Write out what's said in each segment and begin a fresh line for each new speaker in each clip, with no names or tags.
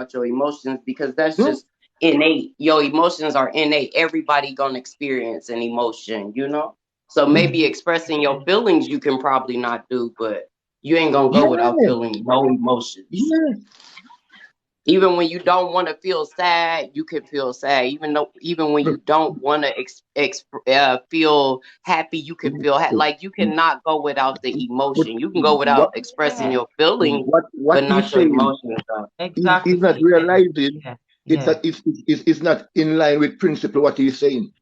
about your emotions because that's
No.
just innate. Your emotions are innate. Everybody gonna experience an emotion, you know. So maybe expressing your feelings you can probably not do, but you ain't gonna go without
Yeah.
feeling no emotions.
Yeah.
Even when you don't want to feel sad, you can feel sad. Even when you don't want to feel happy, you can feel like you cannot go without the
But
emotion. You can go without
what
expressing
Yeah,
your feelings,
what
but
he's
not your
saying,
emotions. Though.
exactly.
he's not
Yeah,
realizing
yeah,
it's
yeah.
that it's not in line with principle what he's saying.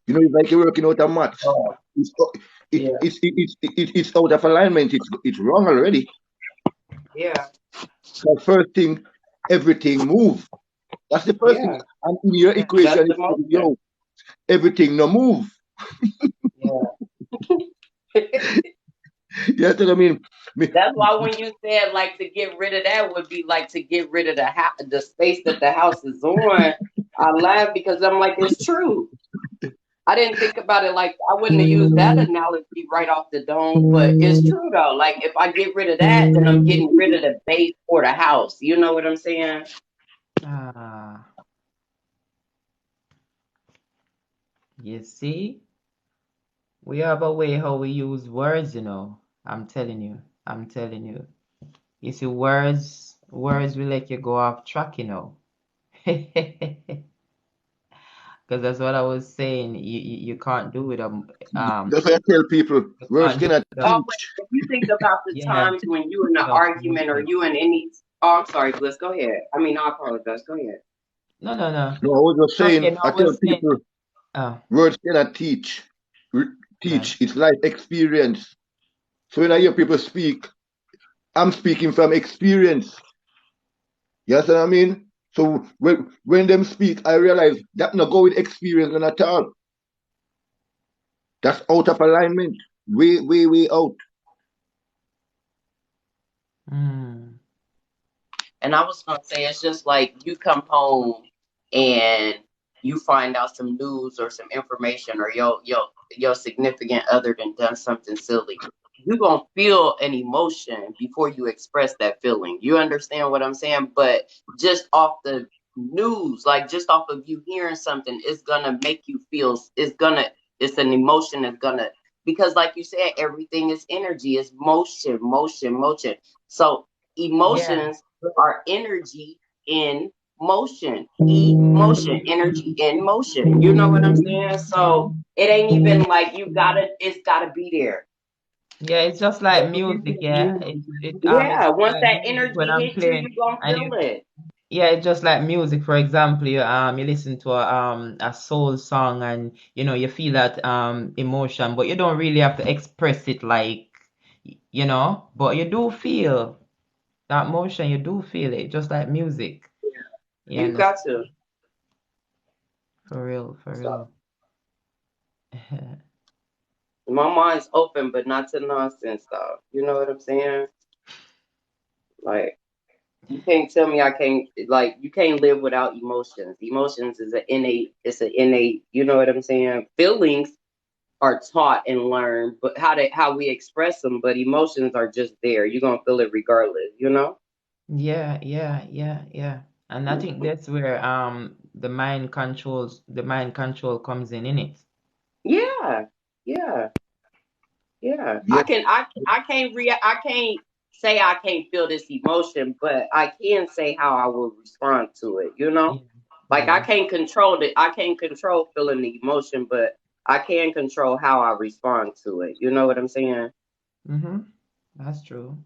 You know, it's like you're working out a maths.
Oh,
It's
yeah,
it's out of alignment. It's wrong already.
yeah,
So first thing, everything move. That's the first thing.
yeah.
And in your
Yeah.
equation,
That's
it's
emotion.
yo, everything no move.
Yeah.
You know what I mean? Me,
That's why when you said like to get rid of that would be like to get rid of the space that the house is on. I laugh because I'm like it's true. I didn't think about it like I wouldn't have used that analogy right off the dome, but it's true though. Like if I get rid of that, then I'm getting rid of the base for the house. You know what I'm saying?
Ah, you see, we have a way how we use words, you know. I'm telling you. I'm telling you. You see, words will let you go off track, you know. Because that's what I was saying. You can't do it.
that's why I tell people
You
words
can't do
cannot
it.
Oh wait,
teach.
if you think about the
Yeah,
times when you in an
without
argument or
emotion.
you in any oh I'm sorry, Bliss, go ahead. I mean I apologize. Go ahead.
No, no, no.
No, I was just
Okay,
saying,
no,
I
I
tell
was saying.
people
Oh,
words cannot teach.
right.
Teach. It's life experience. So when I hear people speak, I'm speaking from experience. You understand what I mean? So when them speak, I realize that not go with experience none at all. That's out of alignment. Way, way, way out.
Mm.
And I was gonna say it's just like you come home and you find out some news or some information or your significant other than done something silly. You're gonna feel an emotion before you express that feeling. You understand what I'm saying? But just off the news, like just off of you hearing something, it's gonna make you feel it's an emotion that's gonna because like you said, everything is energy, it's motion, motion, motion. So
Yeah.
emotions are energy in motion. Emotion, energy in motion. You know what I'm saying? So it ain't even like it's gotta be there.
Yeah, it's just like music, yeah. It's
Yeah,
just
once
like
that
music when
energy
I'm
hits you,
playing
you gonna
and
feel
you
it.
yeah, it's just like music. For example, you listen to a soul song and you feel that emotion, but you don't really have to express it like but you do feel that motion, you do feel it, just like music. You
You got
understand?
to.
For real, for
So
real.
my mind's open, but not to nonsense though. You know what I'm saying? Like you can't tell me I can't like you can't live without emotions. Emotions is an innate, you know what I'm saying? Feelings are taught and learned, but how we express them, but emotions are just there. You're gonna feel it regardless, you know?
Yeah, yeah, yeah, yeah. And I think that's where the mind control comes in it.
Yeah, yeah, yeah.
Yeah.
I can't say I can't feel this emotion, but I can say how I will respond to it, you know?
Yeah,
Like I
yeah.
can't control it. I can't control feeling the emotion, but I can control how I respond to it. You know what I'm saying?
Mm-hmm. That's true.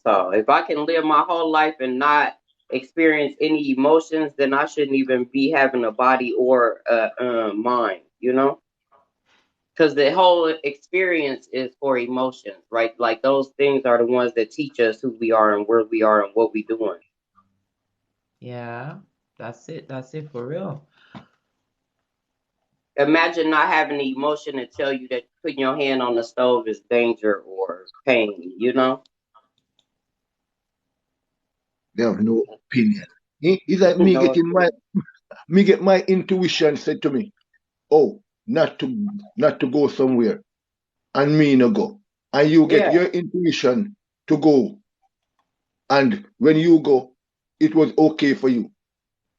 So if I can live my whole life and not experience any emotions, then I shouldn't even be having a body or a mind, you know? Because the whole experience is for emotions, right? Like those things are the ones that teach us who we are and where we are and what we doing.
Yeah, that's it. That's it for real.
Imagine not having the emotion to tell you that putting your hand on the stove is danger or pain, you know?
They have no opinion. It's like
No,
me get my intuition said to me, oh, not to go somewhere, and me no go. And you get
yeah,
your intuition to go. And when you go, it was okay for you.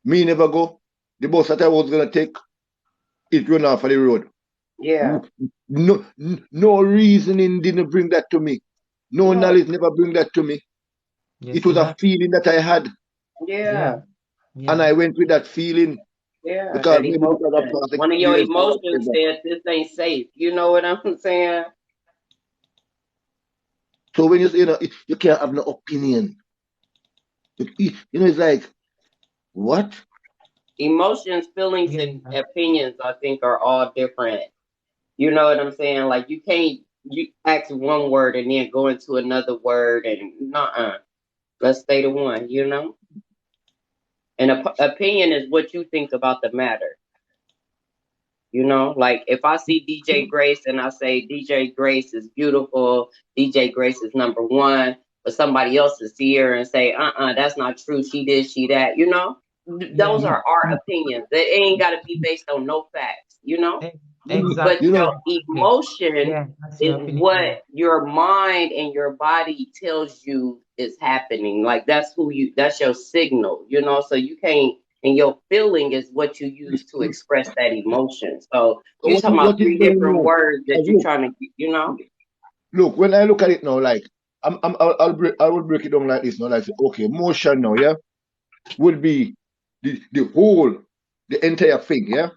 Me never go. The bus that I was gonna take, it run off of the road.
Yeah.
No reasoning didn't bring that to me. No
Yeah.
knowledge never bring that to me.
You
It
see
was a
that?
feeling that I had,
Yeah.
and
Yeah.
I went with that feeling
Yeah.
because
That
maybe because of
emotion.
past
One of your
experience or
emotions
whatever.
said this ain't safe. You know what I'm saying?
So when you can't have no opinion. It's like what?
Emotions, feelings,
Yeah.
and opinions, I think, are all different. You know what I'm saying? Like you can't you ask one word and then go into another word and nuh-uh. Let's stay to one, you know? And opinion is what you think about the matter. You know, like if I see DJ Grace and I say DJ Grace is beautiful, DJ Grace is number one, but somebody else is here and say, that's not true. She did, she that, you know?
Yeah.
Those are our opinions. They ain't got to be based on no facts, you know? But
Exactly.
You know,
your
Exactly.
emotion
Yeah, that's
is
your opinion. Yeah.
what your mind and your body tells you is happening. Like that's your signal, you know? So you can't, and your feeling is what you use to express that emotion. So you talking about
what is
three
going
different
on?
words that you're
Look,
trying to, you know?
when I look at it now, like I will break it down like this now. Like, okay, motion now, yeah, would be the whole, the entire thing, yeah.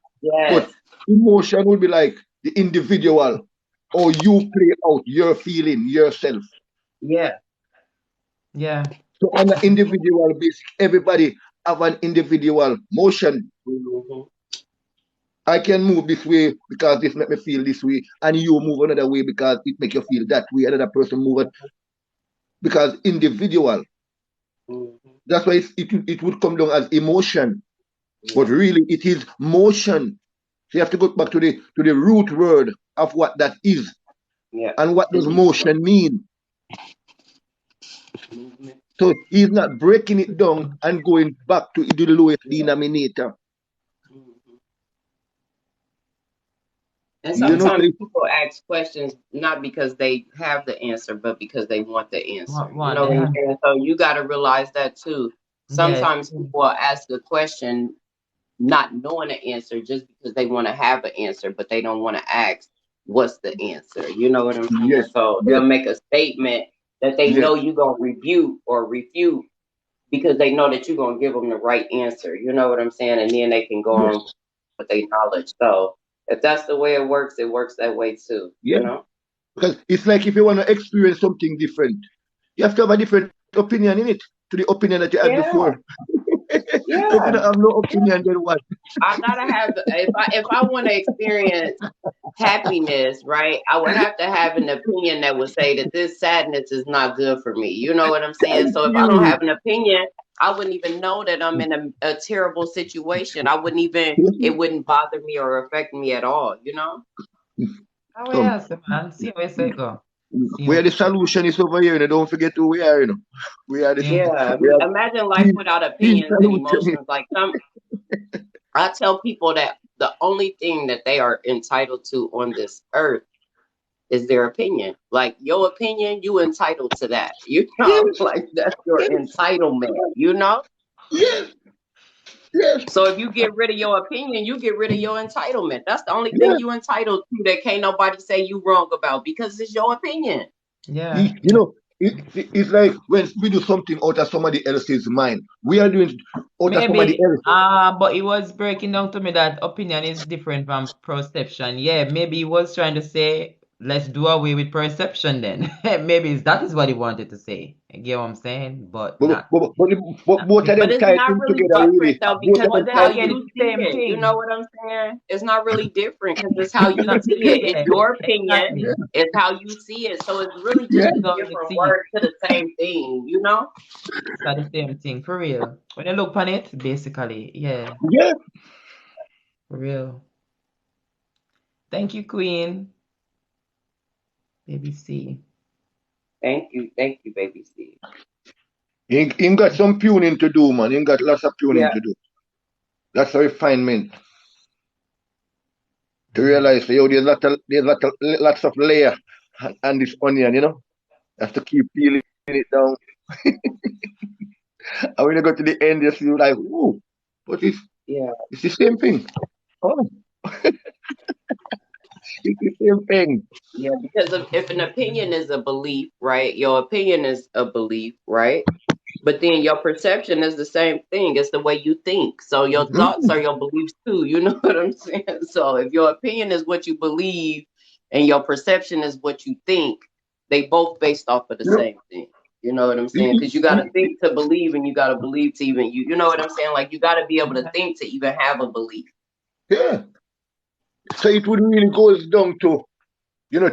But
Yes.
emotion would be like the individual, or you play out your feeling yourself.
Yeah.
Yeah.
So on an individual basis, everybody have an individual motion.
Hmm.
I can move this way because this make me feel this way, and you move another way because it make you feel that way. Another person move it because individual.
Hmm.
That's why it would come down as emotion, but
Yeah.
really it is motion. So you have to go back to the root word of what that is,
Yeah.
and what does
Mhm.
motion mean.
Movement.
So he's not breaking it down and going back to the lowest denominator.
Mhm. And
You know,
sometimes
so
people ask questions not because they have the answer, but because they want the answer. You
What
know
the
what I'm
hell?
saying? So you got to realize that too.
Yes.
Sometimes people will ask a question not knowing the answer just because they want to have an answer, but they don't want to ask what's the answer. You know what I'm saying?
yes,
So they'll
yes,
make a statement that they
yes,
know you're going to rebuke or refute because they know that you're going to give them the right answer. You know what I'm saying? And then they can go
yes,
on with their knowledge. So if that's the way it works that way too, you
yes.
know?
Because it's like if you want to experience something different, you have to have a different opinion in it to the opinion that you had
Yeah,
before. If you
yeah.
don't have no opinion, then what?
I gotta have if I want to experience happiness, right? I would have to have an opinion that would say that this sadness is not good for me. You know what I'm saying?
Thank
So if I don't
you.
have an opinion, I wouldn't even know that I'm in a terrible situation. I wouldn't even it wouldn't bother me or affect me at all, you know?
How we
Come.
ask man? See how it go. See how
Where the
it go.
solution is over here, don't forget who we are. We are the
Yeah.
Yeah.
we are
Imagine life
team,
without
team
opinions and
solution.
emotions. Like I tell people that the only thing that they are entitled to on this earth is their opinion. Like your opinion, you entitled to that. You know,
Yes,
like that's your
yes,
entitlement, you know?
yes, yes,
So if you get rid of your opinion, you get rid of your entitlement. That's the only thing
yes.
you entitled to that can't nobody say you wrong about because it's your opinion.
Yeah.
You know, it's like when we do something out of somebody else's mind. We are doing out of somebody
Maybe,
else.
but it was breaking down to me that opinion is different from perception. Yeah, maybe he was trying to say, let's do away with perception then. Maybe that is what he wanted to say. You get what I'm saying? But
But,
not,
but, but, but
not
both of
really.
But
them
it's
tied
not
in
really
together,
different
really.
though
Both of
because
But
them
it's
then
how
tied
again,
in.
you
it's the
see
same
it. You know
thing.
what I'm saying? It's not really different because it's how
It's
you
not,
see it. It's
yeah,
your opinion.
exactly.
It's how you see it. So it's really
Yeah,
just
It's
two
how you
different
see it.
words to the same thing, you know?
It's not the same thing, for real. When you look on it, basically, yeah,
yeah.
for real. Thank you, Queen. Baby C.
Thank you, baby Steve.
He got some tuning to do, man. He got lots of tuning
Yeah.
to do. That's a refinement to
Yeah.
realize, lots of layer on this onion, Have to keep peeling it down. And when you go to the end, you feel like, ooh, but
Yeah.
it's the same thing. Oh, it's the same thing.
Yeah, because if an opinion is a belief, right? Your opinion is a belief, right? But then your perception is the same thing. It's the way you think. So your thoughts
Mm,
are your beliefs too. You know what I'm saying? So if your opinion is what you believe and your perception is what you think, they both based off of the
you know,
same thing. You know what I'm saying?
it-
Because you got to
it-
think to believe, and you got to believe to even you. You know what I'm saying? Like you got to be able to
Yeah.
think to even have a belief.
yeah. So it would really goes down to,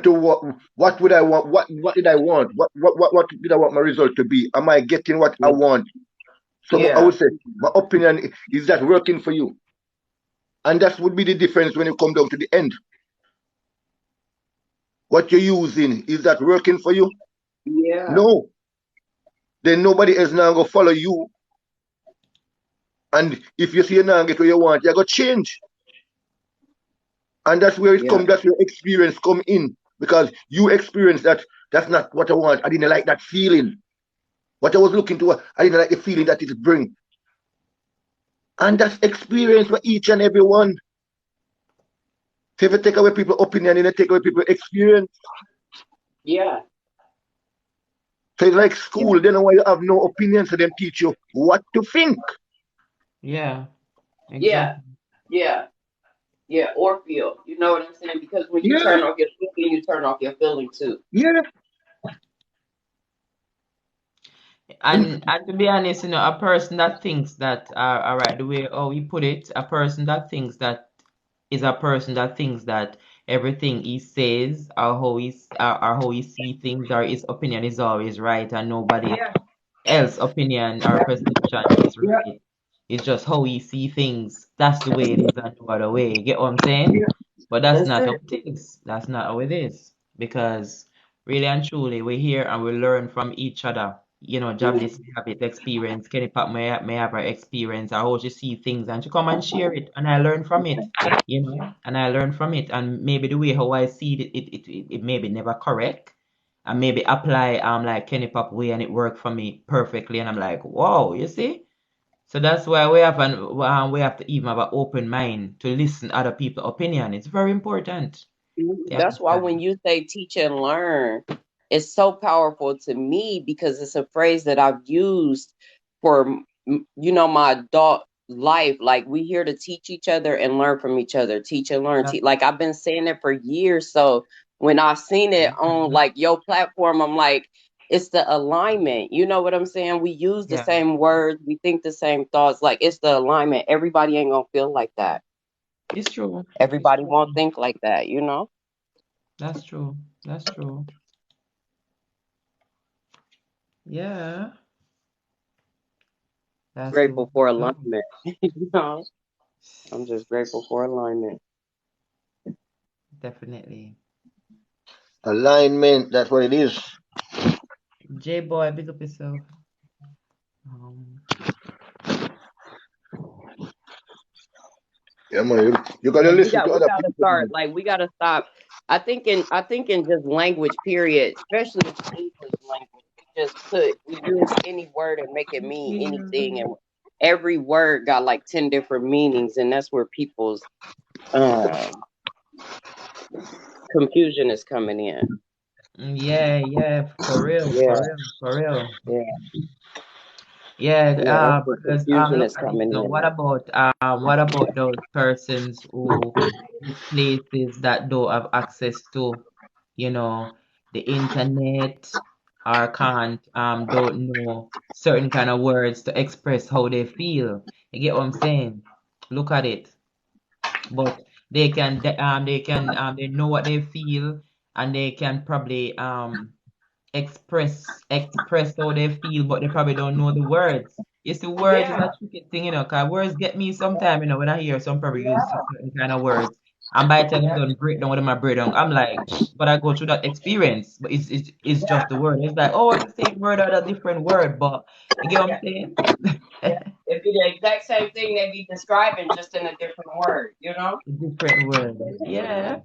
to what would I want? What did I want? What did I want my result to be? Am I getting what I want? So I
Yeah,
would say my opinion is that working for you, and that would be the difference when you come down to the end. What you're using is that working for you?
yeah,
No, then nobody else now go follow you. And if you see you now get what you want, you go change. And that's where it
yeah,
come. That's where experience come in because you experience that. That's not what I want. I didn't like that feeling. What I was looking to, I didn't like the feeling that it bring. And that's experience for each and every one. So if you take away people's opinion and you take away people's experience,
yeah,
so it's like
yeah,
school, then why you have no opinion, so them teach you what to think.
Yeah,
yeah,
exactly.
yeah. Yeah, or feel. You know what I'm saying? Because when you
Yeah,
turn off your thinking, you turn off your feeling too.
yeah.
And to be honest, a person that thinks that, all right, the way how he put it, a person that thinks that is a person that thinks that everything he says or how he see things or his opinion is always right and nobody
Yeah,
else opinion or perception is
yeah,
right. It's just how we see things. That's the way it is and no other way. You get what I'm saying?
yeah.
But that's
That's
not how
it.
it is. That's not how it is. Because really and truly, we're here and we learn from each other. Jobless may have its experience. Kenny Pop may have her experience or how she see things and she come and share it and I learn from it. And I learn from it. And maybe the way how I see it may be never correct and maybe apply like Kenny Pop way and it worked for me perfectly and I'm like, wow, you see? So that's why we have to even have an open mind to listen other people's opinion. It's very important. You
That's why when
understand?
you say teach and learn, it's so powerful to me because it's a phrase that I've used for my adult life. Like we here to teach each other and learn from each other. Teach and learn.
That's
Like I've been saying it for years. So when I seen it on
mhm.
like your platform, I'm like, it's the alignment. You know what I'm saying? We use the
Yeah,
same words, we think the same thoughts. Like it's the alignment. Everybody ain't gonna feel like that.
it's true. It's
Everybody
true.
won't think like that, you know?
That's true. That's true. Yeah, that's the way
Grateful for
to go.
alignment. You know, I'm just grateful for alignment.
Definitely.
Alignment, that's what it is.
J boy, big up yourself. Um,
Yeah, man. You gotta
Yeah, we
listen to
got we
other
gotta
people,
start
man.
like we gotta stop. I think in just language period, especially English language, we use any word and make it mean anything, and every word got like 10 different meanings, and that's where people's um confusion is coming in.
yeah, yeah, for real,
Yeah,
for real, for real.
yeah,
Yeah,
yeah. That's where
because
confusion
look
is
at this
coming
now.
in.
What about those persons who live places that don't have access to, you know, the internet or can't don't know certain kind of words to express how they feel. You get what I'm saying? Look at it. But they know what they feel and they can probably express how they feel, but they probably don't know the words. It's the words is
Yeah,
a tricky thing, cause words get me sometime, when I hear some probably use certain kind of words. And by the time I'm done break down what my break down, I'm like, but I go through that experience, but it's just the word. It's like, oh, it's the same word or a different word, but you get what I'm saying?
yeah. It'd be the exact same thing they'd be describing, just in a different word. You know?
Different word. Yeah.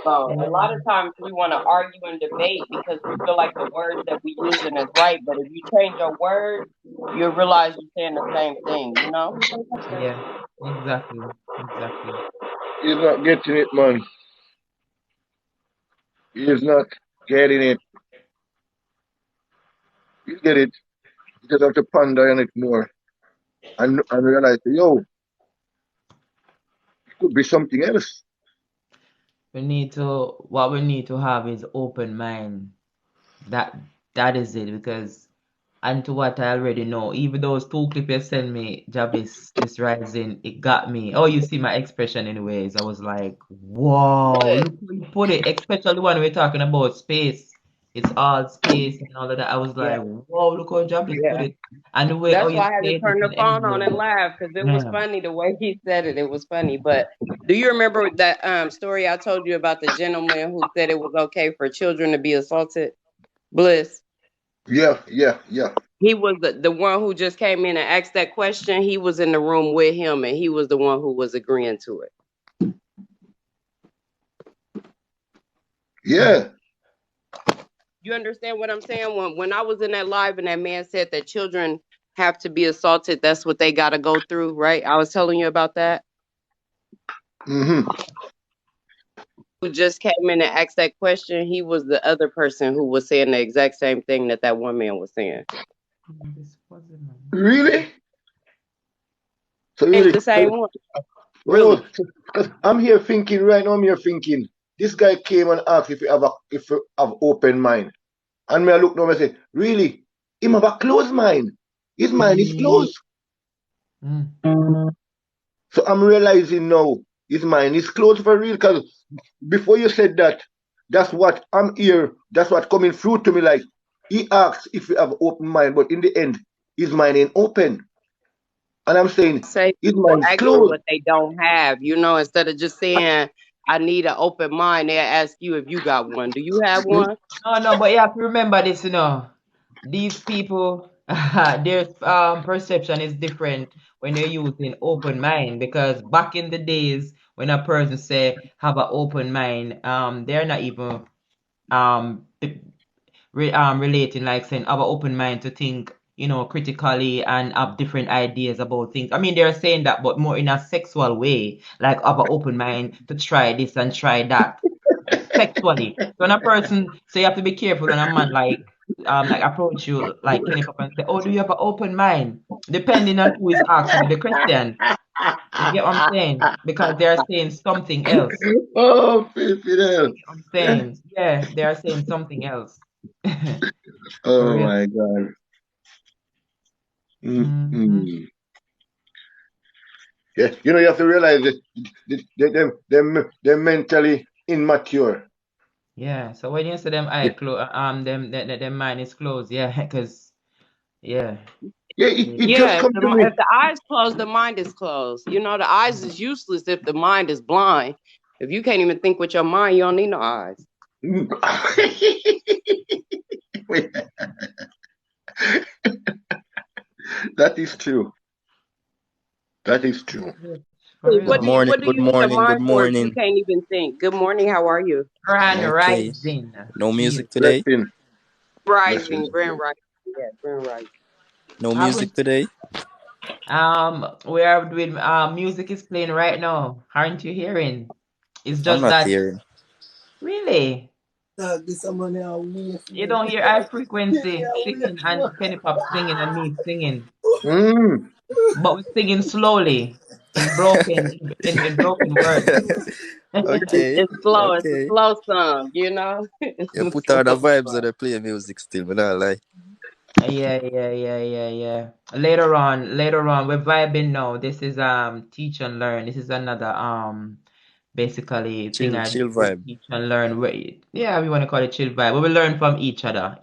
So a lot of times we want to argue and debate because we feel like the words that we using is right. But if you change your words, you'll realize you're saying the same thing, you know?
Yeah, exactly. Exactly.
He's not getting it, man. He's not getting it. You get it. You just have to ponder on it more and realize, yo, it could be something else.
What we need to have is open mind. That is it, because and to what I already know, even those two clips you sent me, Jabis, this rising, it got me. Oh, you see my expression anyways. I was like, whoa, look where you put it, especially when we're talking about space. It's all space and all of that. I was
Yeah.
like, whoa, look how Jabis put
Yeah.
it. And the way
That's
you
why I had to
say
turn
it
the
and
phone on and
everything.
laugh because it was
Yeah.
funny the way he said it. It was funny. But do you remember that story I told you about the gentleman who said it was okay for children to be assaulted? Bliss.
Yeah.
He was the one who just came in and asked that question. He was in the room with him, and he was the one who was agreeing to it.
Yeah.
You understand what I'm saying? When I was in that live and that man said that children have to be assaulted, that's what they got to go through, right? I was telling you about that.
Mm-hmm.
Who just came in and asked that question, he was the other person who was saying the exact same thing that one man was saying.
Really? So
It's
really,
the same one.
oh,
Really?
I'm here thinking right now. I'm here thinking. This guy came and asked if you have open mind, and me I look now and I say, really? Him have a closed mind. His mind is closed. So I'm realizing now his mind is closed for real. Because before you said that, that's what I'm here. That's what coming through to me. Like he asks if you have open mind, but in the end, his mind ain't open. And I'm saying
Say
his
people
mind is
ask for
closed.
what they don't have, instead of just saying, I need an open mind, they ask you if you got one. Do you have one?
No, but you have to remember this, these people, their perception is different when they're using open mind, because back in the days when a person say have an open mind, they're not even um relating, like saying have an open mind to think, critically and have different ideas about things. I mean, they're saying that, but more in a sexual way, like have an open mind to try this and try that sexually. So when a person, so you have to be careful when a man like approach you like Kenny Papa and say, "Oh, do you have an open mind?" Depending on who is asking you the question. You get what I'm saying? Because they're saying something else.
Oh, Fidel.
I'm saying, yeah, they are saying something else. For
Oh
real.
my God. Mm-mm. Yeah, you have to realize that they're mentally immature.
Yeah. So when you say them eye close, them mind is closed. Yeah, because yeah.
Yeah, it just
Yeah,
come to me.
if the eyes closed, the mind is closed. The eyes is useless if the mind is blind. If you can't even think with your mind, you don't need no eyes.
That is true. That is true.
For
What
real.
do you
Morning,
what do
good
you need a
morning, good
mind for if you
morning.
can't even think? Good morning, how are you?
Grand
I'm okay.
rising.
No
Chill.
music today?
Blessing.
Rising,
Blessing.
grand rising. Yeah, grand rising.
No
I
music
would
today?
we are doing music is playing right now. Aren't you hearing? It's
I'm
just
not
that
hearing.
really you don't hear high frequency singing and Penny Pop singing and me singing.
Mm.
But we're singing slowly in broken words.
Okay,
It's slow. It's a
okay.
slow song, It's
You
a
put
slow
all the vibes
song.
and they play music still, but not lie.
Yeah. Later on, we're vibing now. This is teach and learn. This is another basically thing I
Chill
do with
vibe.
teach and learn. Yeah, we want to call it chill vibe. But we learn from each other,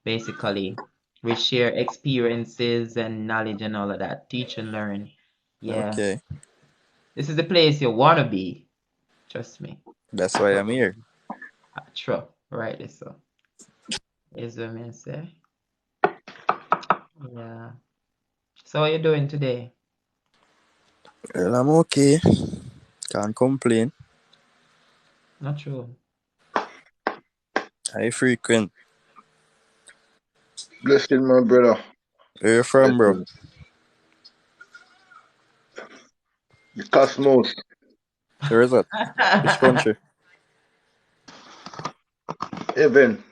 basically. We share experiences and knowledge and all of that. Teach and learn. Yeah.
Okay,
This is the place you want to be. Trust me.
that's why I'm here.
True. Right, so. Is what I say. Yeah. So how you doing today?
Well, I'm okay. Can't complain.
Not true.
High frequent.
Blessing, my brother.
Where you from, bro?
The cosmos.
Where is that? Which country?
Heaven.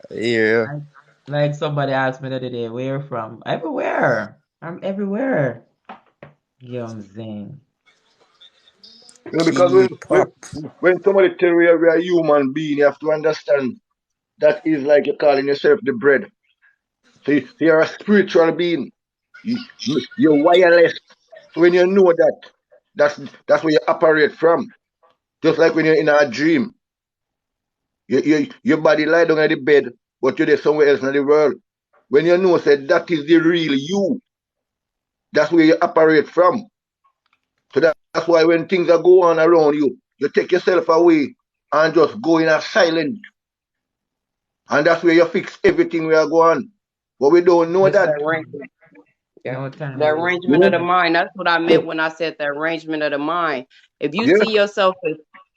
Yeah.
Like somebody asked me the other day, where you from? Everywhere. I'm everywhere. You know what I'm saying?
You know, because
Keep up.
when somebody tell you you're a human being, you have to understand that is like you're calling yourself the bread. So you're a spiritual being. You're wireless. So when you know that, that's where you operate from. Just like when you're in a dream. Your body lie down on the bed, but you're there somewhere else in the world. When you know that is the real you, that's where you operate from. So that's why when things are going on around you, you take yourself away and just go in a silent. And that's where you fix everything we are going. But we don't know
Yes,
that.
That arrangement. Yeah.
no time
The
waste.
arrangement of the mind. That's what I meant when I said the arrangement of the mind. If you
Yeah.
see yourself as,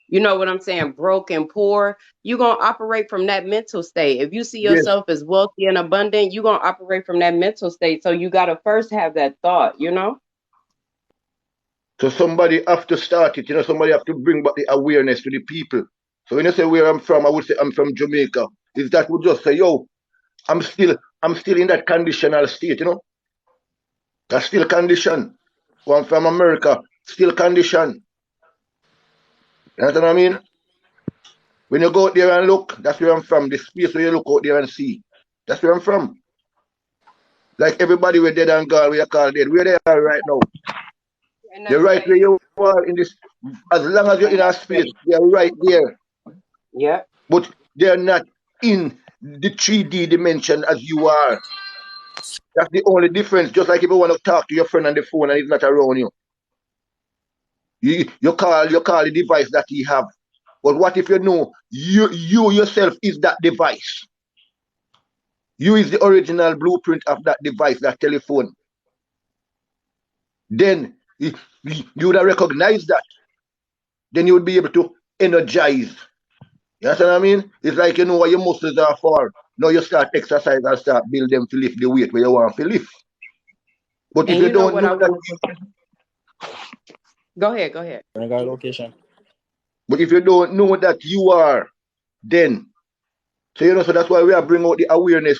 you know what I'm saying, broke and poor, you're going to operate from that mental state. If you see
Yes.
yourself as wealthy and abundant, you're going to operate from that mental state. So you got to first have that thought, you know?
So somebody have to start it, somebody have to bring back the awareness to the people. So when you say where I'm from, I would say I'm from Jamaica. Is that would just say, yo, I'm still in that conditional state, That's still condition. So I'm from America, still condition. You know what I mean? When you go out there and look, that's where I'm from. The space where you look out there and see. That's where I'm from. Like everybody we're dead and gone, we are called dead. Where they are right now.
And
You're right where you are in this. As long as you're in a space, they're right there.
Yeah.
But they're not in the 3D dimension as you are. That's the only difference. Just like if you want to talk to your friend on the phone and he's not around you. You call the device that he have. But what if you know you yourself is that device? You is the original blueprint of that device, that telephone. Then you would have recognized that. Then you would be able to energize. You understand what I mean? It's like you know what your muscles are for. Now you start exercise and start build them to lift the weight where you want to lift. But if
And
you
you know
don't
what
know
I
that,
want to go ahead.
Bring our location.
but if you don't know that you are, then so that's why we are bringing out the awareness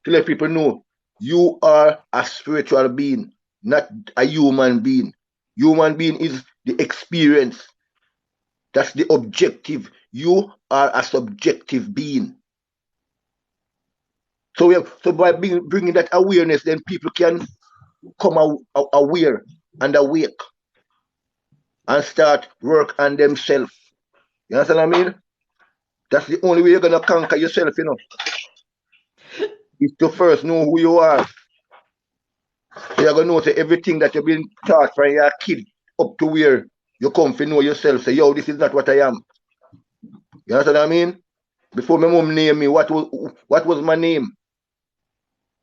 to let people know you are a spiritual being, not a human being. Human being is the experience. That's the objective. You are a subjective being. So by bringing that awareness, then people can come aware and awake and start work on themselves. You understand what I mean? That's the only way you're gonna conquer yourself, is to first know who you are. So you're gonna know say everything that you've been taught from your kid up to where you come to know yourself. Say, yo, this is not what I am. You understand what I mean? Before my mom named me, what was my name?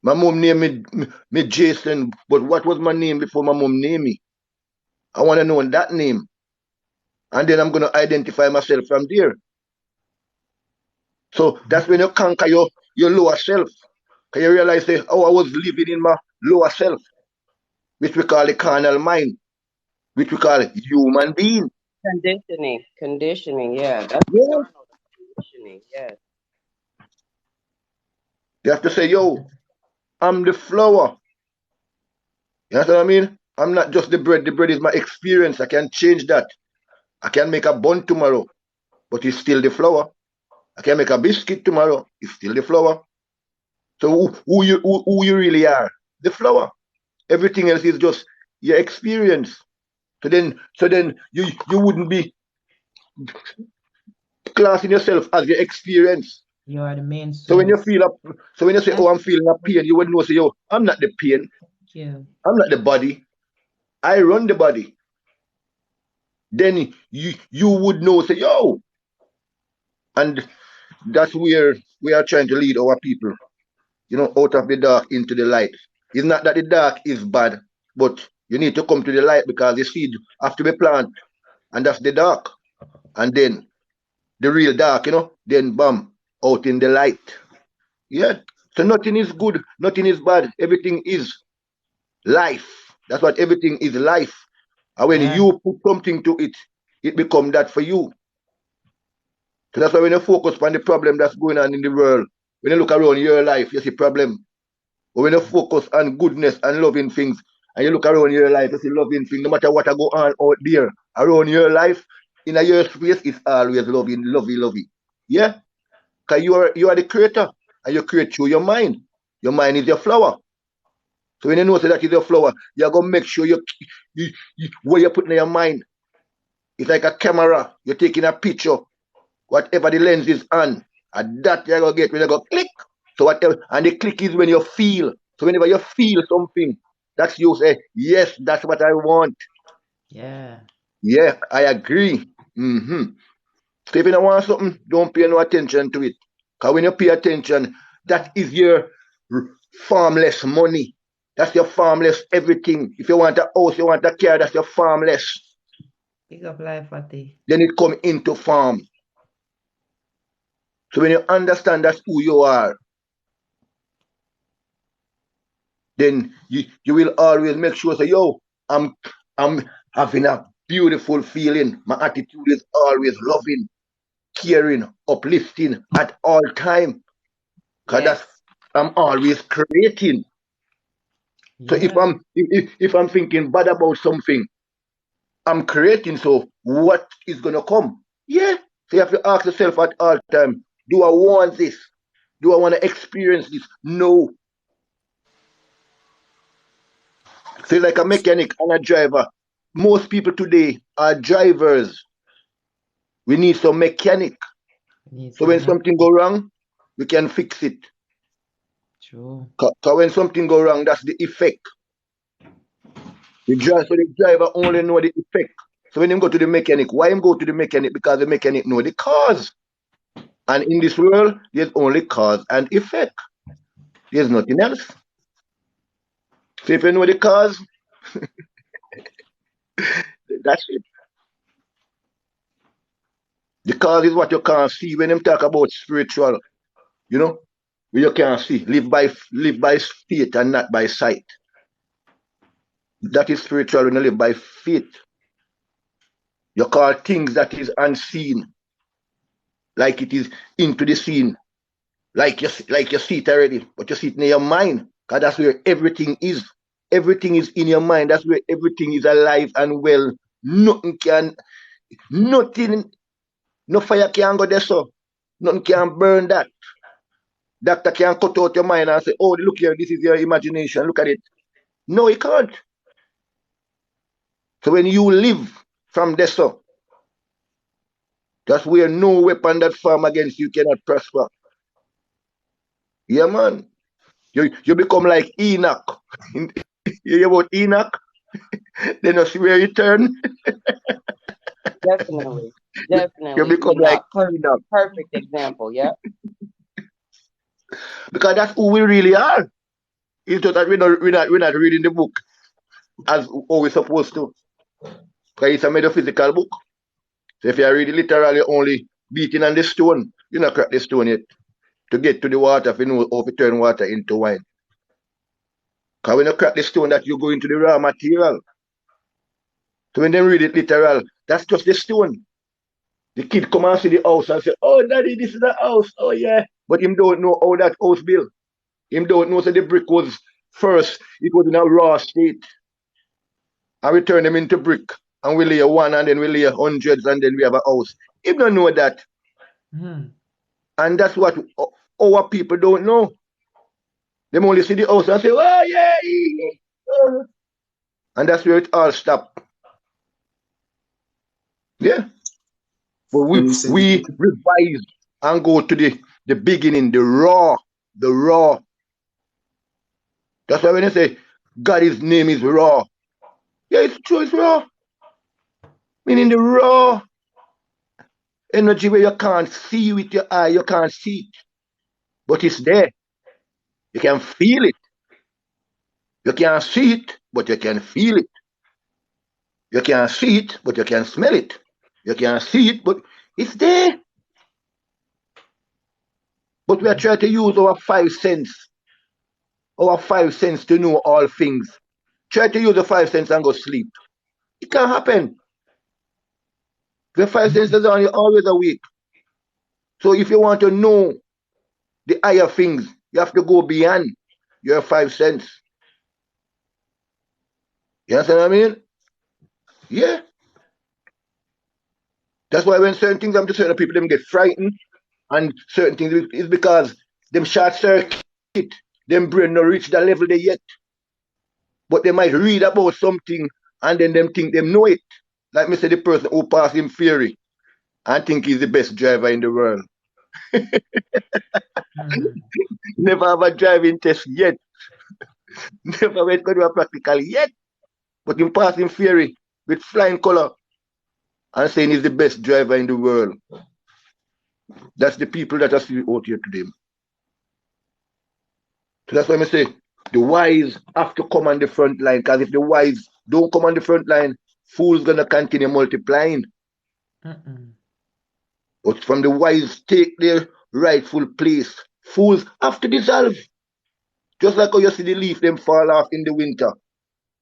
My mom named me Jason, but what was my name before my mom named me? I want to know that name. And then I'm going to identify myself from there. So that's when you conquer your lower self. Can you realize that, I was living in my lower self, which we call the carnal mind, which we call human being.
conditioning. Yeah. That's
Yeah.
conditioning. Yes.
You have to say, yo, I'm the flower. You know what I mean? I'm not just the bread. The bread is my experience. I can change that. I can make a bun tomorrow, but it's still the flour. I can make a biscuit tomorrow, it's still the flour. So who you really are? The flour. Everything else is just your experience. So then you wouldn't be classing yourself as your experience.
You are the main
So when you
source.
so when you say, oh, I'm feeling a pain, you would know, say, yo, I'm not the pain.
Yeah.
I'm not the body. I run the body. Then you would know, say, yo. And that's where we are trying to lead our people, out of the dark into the light. It's not that the dark is bad, but You need to come to the light because the seed have to be planted, and that's the dark. And then the real dark, then bam, out in the light. Yeah. So nothing is good, nothing is bad. Everything is life. That's what everything is, life. And when
Yeah.
you put something to it, it becomes that for you. So that's why when you focus on the problem that's going on in the world, when you look around your life, you see problem. But when you focus on goodness and loving things, and you look around your life, you see loving things, no matter what I go on out there, around your life, in your space, it's always loving, lovey. Yeah? Because you are the creator, and you create through your mind. Your mind is your flower. So when you know that is your flower, you're going to make sure what you're putting in your mind, it's like a camera. You're taking a picture, whatever the lens is on, and that you're going to get when you go click. So whatever, and the click is when you feel. So whenever you feel something, that's you say, yes, that's what I want.
Yeah.
Yeah, I agree. So if you don't want something, don't pay no attention to it. Because when you pay attention, that is your farmless money. That's your farmless everything. If you want a house, you want a car, that's your farmless.
Pick up life, Fatty.
Then it come into farm. So when you understand that's who you are, then you will always make sure say, yo, I'm having a beautiful feeling. My attitude is always loving, caring, uplifting at all time. Because
Yes.
I'm always creating. So
Yeah.
if I'm thinking bad about something, I'm creating. So what is gonna come? Yeah. So you have to ask yourself at all time, do I want this? Do I want to experience this? No. So like a mechanic and a driver. Most people today are drivers. We need some mechanic.
Need
So when
some
something go wrong, we can fix it.
true.
So when something go wrong, that's the effect. So the driver only know the effect. So when him go to the mechanic, why him go to the mechanic? Because the mechanic know the cause. And in this world, there's only cause and effect. There's nothing else. So if you know the cause, that's it. The cause is what you can't see. When them talk about spiritual, you know, where you can't see. Live by faith and not by sight. That is spiritual when you live by faith. You call things that is unseen, like it is into the scene, like you see it already, but you see it in your mind, because that's where everything is. Everything is in your mind. That's where everything is alive and well. Nothing, no fire can go there, so nothing can burn that. Doctor can cut out your mind and say, oh, look here, this is your imagination, look at it. No, he can't. So when you live from there, so that's where no weapon that form against you cannot prosper. Yeah, man. You become like Enoch. You hear about Enoch? Then you see where you turn.
Definitely.
You
Definitely.
become like
Enoch.
Enoch.
Perfect example. Yep.
Because that's who we really are. It's just that we're not reading the book as how we're supposed to. Because it's a metaphysical book. So if you read it literally, you're only beating on the stone. You're not crack the stone yet. To get to the water, if you know how to turn water into wine. Because when you crack the stone, that you go into the raw material. So when they read it literal, that's just the stone. The kid come and see the house and say, oh, daddy, this is the house. Oh, yeah. But him don't know how that house built. Him don't know that the brick was first, it was in a raw state. And we turn them into brick. And we lay one and then we lay hundreds and then we have a house. Him don't know that.
Mhm.
And that's what our people don't know. They only see the house and say, oh, yeah. And that's where it all stopped. Yeah. But
And you said
we revise and go to the beginning, the raw. That's why when they say God's name is raw. Yeah, it's true, it's raw. Meaning the raw energy where you can't see with your eye, you can't see it. But it's there. You can feel it. You can't see it, but you can feel it. You can't see it, but you can smell it. You can't see it, but it's there. But we are trying to use our 5 cents, to know all things. Try to use the 5 cents and go sleep. It can't happen. The 5 cents is only always awake. So if you want to know the higher things, you have to go beyond your 5 cents. You understand what I mean? Yeah. That's why when certain things happen to certain people, them get frightened, and certain things is because them short circuit, them brain not reach that level they yet. But they might read about something and then them think them know it. Like me say the person who passed him theory and think he's the best driver in the world. Never have a driving test yet. Never went to do a practical yet. But him passing theory with flying color and saying he's the best driver in the world. That's the people that are still out here today. So that's why I say the wise have to come on the front line, because if the wise don't come on the front line, fools gonna continue multiplying. But from the wise take their rightful place, fools have to dissolve. Just like how you see the leaf them fall off in the winter.